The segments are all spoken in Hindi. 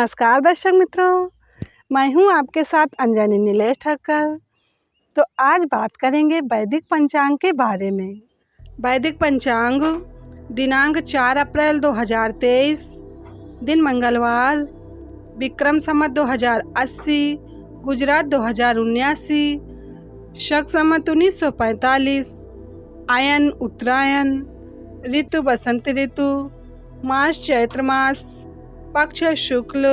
नमस्कार दर्शक मित्रों, मैं हूं आपके साथ अंजनी नीलेश ठक्कर। तो आज बात करेंगे वैदिक पंचांग के बारे में। वैदिक पंचांग दिनांक 4 अप्रैल 2023, दिन मंगलवार, विक्रम संवत 2080, गुजरात 2079, शक संवत 1945, आयन उत्तरायण, ऋतु बसंत ऋतु, मास चैत्र मास, पक्ष शुक्ल,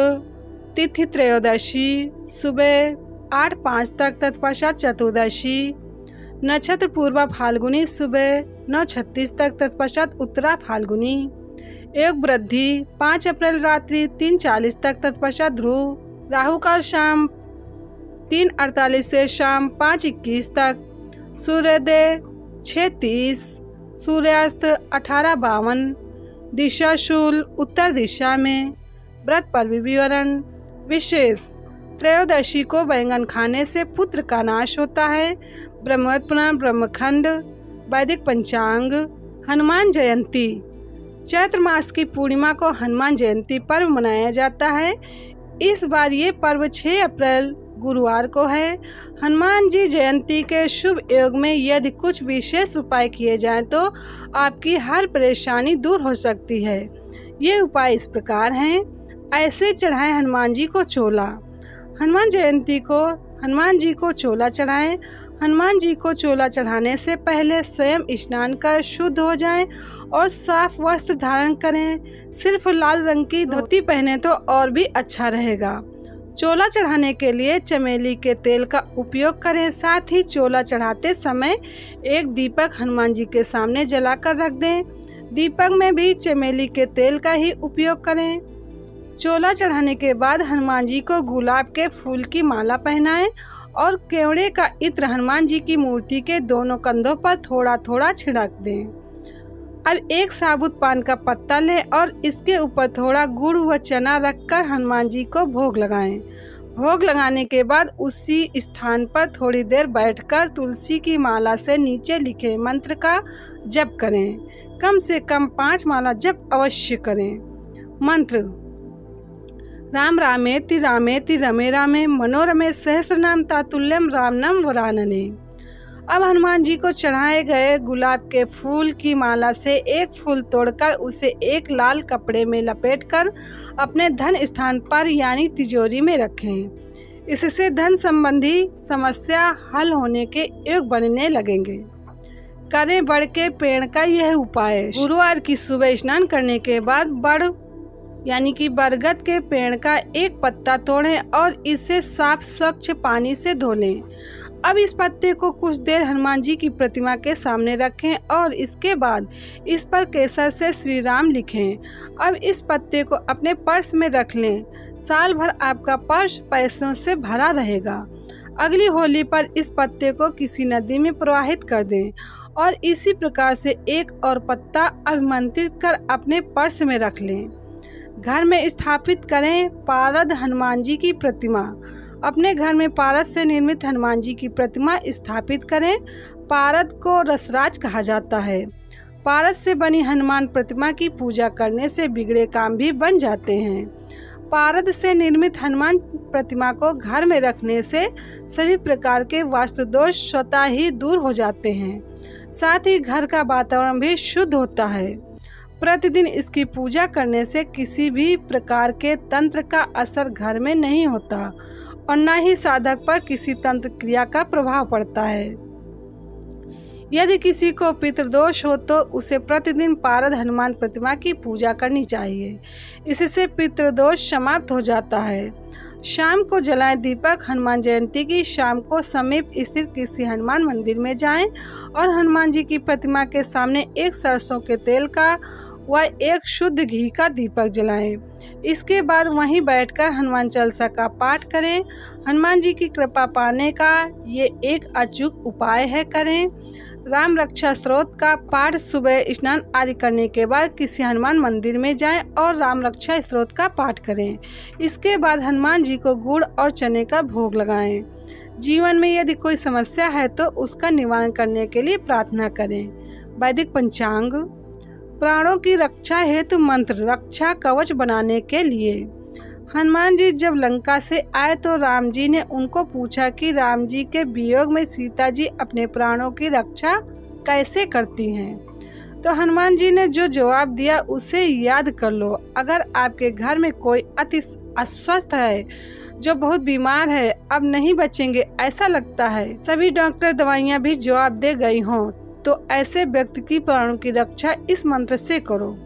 तिथि त्रयोदशी, सुबह 8:05 तक, तत्पश्चात चतुर्दशी, नक्षत्र पूर्वा फाल्गुनी, सुबह 9:36 तक, तत्पश्चात उत्तरा फाल्गुनी, योग वृद्धि 5 अप्रैल रात्रि 3:40 तक, तत्पश्चात ध्रुव, राहु काल शाम 3:48 से शाम 5:21 तक, सूर्योदय 6:30, सूर्यास्त 18:52, दिशा शूल उत्तर दिशा में। व्रत पर विवरण विशेष, त्रयोदशी को बैंगन खाने से पुत्र का नाश होता है। ब्रह्मोत्तर पुराण ब्रह्मखंड। वैदिक पंचांग। हनुमान जयंती, चैत्र मास की पूर्णिमा को हनुमान जयंती पर्व मनाया जाता है। इस बार ये पर्व 6 अप्रैल गुरुवार को है। हनुमान जी जयंती के शुभ योग में यदि कुछ विशेष उपाय किए जाएं तो आपकी हर परेशानी दूर हो सकती है। ये उपाय इस प्रकार हैं। ऐसे चढ़ाएं हनुमान जी को चोला। हनुमान जयंती को हनुमान जी को चोला चढ़ाएं। हनुमान जी को चोला चढ़ाने से पहले स्वयं स्नान कर शुद्ध हो जाएं और साफ वस्त्र धारण करें। सिर्फ लाल रंग की धोती पहने तो और भी अच्छा रहेगा। चोला चढ़ाने के लिए चमेली के तेल का उपयोग करें। साथ ही चोला चढ़ाते समय एक दीपक हनुमान जी के सामने जलाकर रख दें। दीपक में भी चमेली के तेल का ही उपयोग करें। चोला चढ़ाने के बाद हनुमान जी को गुलाब के फूल की माला पहनाएं और केवड़े का इत्र हनुमान जी की मूर्ति के दोनों कंधों पर थोड़ा थोड़ा छिड़क दें। अब एक साबुत पान का पत्ता लें और इसके ऊपर थोड़ा गुड़ व चना रखकर हनुमान जी को भोग लगाएं। भोग लगाने के बाद उसी स्थान पर थोड़ी देर बैठकर तुलसी की माला से नीचे लिखे मंत्र का जप करें। कम से कम 5 माला जप अवश्य करें। मंत्र: राम रामेति रामेति रमे रामे मनोरमे सहस्रनाम तातुल्यम रामनाम वरानने। अब हनुमान जी को चढ़ाए गए गुलाब के फूल की माला से एक फूल तोड़कर उसे एक लाल कपड़े में लपेटकर अपने धन स्थान पर यानी तिजोरी में रखें। इससे धन संबंधी समस्या हल होने के योग बनने लगेंगे। करें बड़ के पेड़ का यह उपाय। गुरुवार की सुबह स्नान करने के बाद बड़ यानी कि बरगद के पेड़ का एक पत्ता तोड़ें और इसे साफ स्वच्छ पानी से धो लें। अब इस पत्ते को कुछ देर हनुमान जी की प्रतिमा के सामने रखें और इसके बाद इस पर केसर से श्री राम लिखें। अब इस पत्ते को अपने पर्स में रख लें। साल भर आपका पर्स पैसों से भरा रहेगा। अगली होली पर इस पत्ते को किसी नदी में प्रवाहित कर दें और इसी प्रकार से एक और पत्ता अभिमंत्रित कर अपने पर्स में रख लें। घर में स्थापित करें पारद हनुमान जी की प्रतिमा। अपने घर में पारद से निर्मित हनुमान जी की प्रतिमा स्थापित करें। पारद को रसराज कहा जाता है। पारद से बनी हनुमान प्रतिमा की पूजा करने से बिगड़े काम भी बन जाते हैं। पारद से निर्मित हनुमान प्रतिमा को घर में रखने से सभी प्रकार के वास्तु दोष स्वतः ही दूर हो जाते हैं। साथ ही घर का वातावरण भी शुद्ध होता है। प्रतिदिन इसकी पूजा करने से किसी भी प्रकार के तंत्र का असर घर में नहीं होता और न ही साधक पर किसी तंत्र क्रिया का प्रभाव पड़ता है। यदि किसी को पितृदोष हो तो उसे प्रतिदिन पारद हनुमान प्रतिमा की पूजा करनी चाहिए। इससे पितृदोष समाप्त हो जाता है। शाम को जलाएं दीपक। हनुमान जयंती की शाम को समीप स्थित किसी हनुमान मंदिर में जाएं और हनुमान जी की प्रतिमा के सामने एक सरसों के तेल का व एक शुद्ध घी का दीपक जलाएं। इसके बाद वहीं बैठकर हनुमान चालीसा का पाठ करें। हनुमान जी की कृपा पाने का ये एक अचूक उपाय है। करें राम रक्षा स्तोत्र का पाठ। सुबह स्नान आदि करने के बाद किसी हनुमान मंदिर में जाएं और राम रक्षा स्तोत्र का पाठ करें। इसके बाद हनुमान जी को गुड़ और चने का भोग लगाएं। जीवन में यदि कोई समस्या है तो उसका निवारण करने के लिए प्रार्थना करें। वैदिक पंचांग। प्राणों की रक्षा हेतु मंत्र। रक्षा कवच बनाने के लिए हनुमान जी जब लंका से आए तो राम जी ने उनको पूछा कि राम जी के वियोग में सीता जी अपने प्राणों की रक्षा कैसे करती हैं। तो हनुमान जी ने जो जवाब दिया उसे याद कर लो। अगर आपके घर में कोई अति अस्वस्थ है, जो बहुत बीमार है, अब नहीं बचेंगे ऐसा लगता है, सभी डॉक्टर दवाइयाँ भी जवाब दे गई हों, तो ऐसे व्यक्ति की प्राणों की रक्षा इस मंत्र से करो।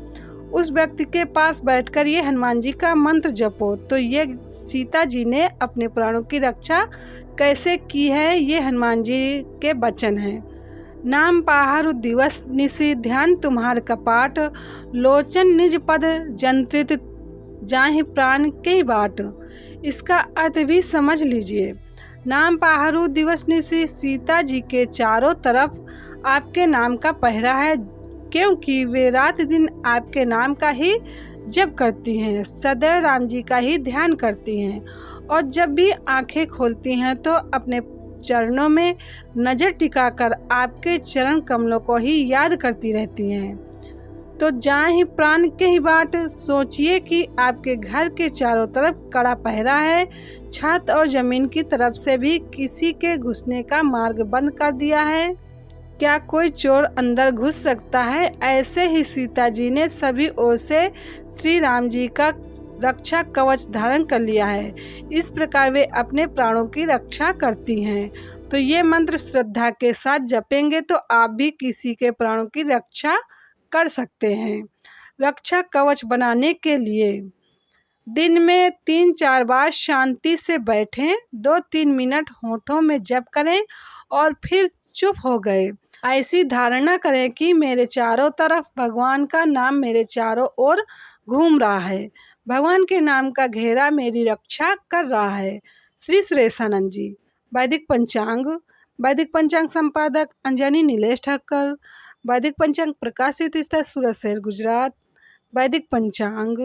उस व्यक्ति के पास बैठकर ये हनुमान जी का मंत्र जपो। तो ये सीता जी ने अपने प्राणों की रक्षा कैसे की है, ये हनुमान जी के वचन हैं। नाम पाहरु दिवस निशि ध्यान तुम्हार कपाट, लोचन निज पद जंत्रित जाहि प्राण के बाट। इसका अर्थ भी समझ लीजिए। नाम पाहरु दिवस निशि, सीता जी के चारों तरफ आपके नाम का पहरा है, क्योंकि वे रात दिन आपके नाम का ही जप करती हैं, सदैव राम जी का ही ध्यान करती हैं, और जब भी आंखें खोलती हैं तो अपने चरणों में नज़र टिकाकर आपके चरण कमलों को ही याद करती रहती हैं। तो जाहि प्राण के ही बाट, सोचिए कि आपके घर के चारों तरफ कड़ा पहरा है, छत और जमीन की तरफ से भी किसी के घुसने का मार्ग बंद कर दिया है। क्या कोई चोर अंदर घुस सकता है? ऐसे ही सीता जी ने सभी ओर से श्री राम जी का रक्षा कवच धारण कर लिया है। इस प्रकार वे अपने प्राणों की रक्षा करती हैं। तो ये मंत्र श्रद्धा के साथ जपेंगे तो आप भी किसी के प्राणों की रक्षा कर सकते हैं। रक्षा कवच बनाने के लिए दिन में 3-4 बार शांति से बैठें, 2-3 मिनट होठों में जप करें और फिर चुप हो गए। ऐसी धारणा करें कि मेरे चारों तरफ भगवान का नाम मेरे चारों ओर घूम रहा है, भगवान के नाम का घेरा मेरी रक्षा कर रहा है। श्री सुरेशानंद जी। वैदिक पंचांग संपादक अंजनी नीलेश ठक्कर। वैदिक पंचांग प्रकाशित स्थल सूरत शहर गुजरात। वैदिक पंचांग।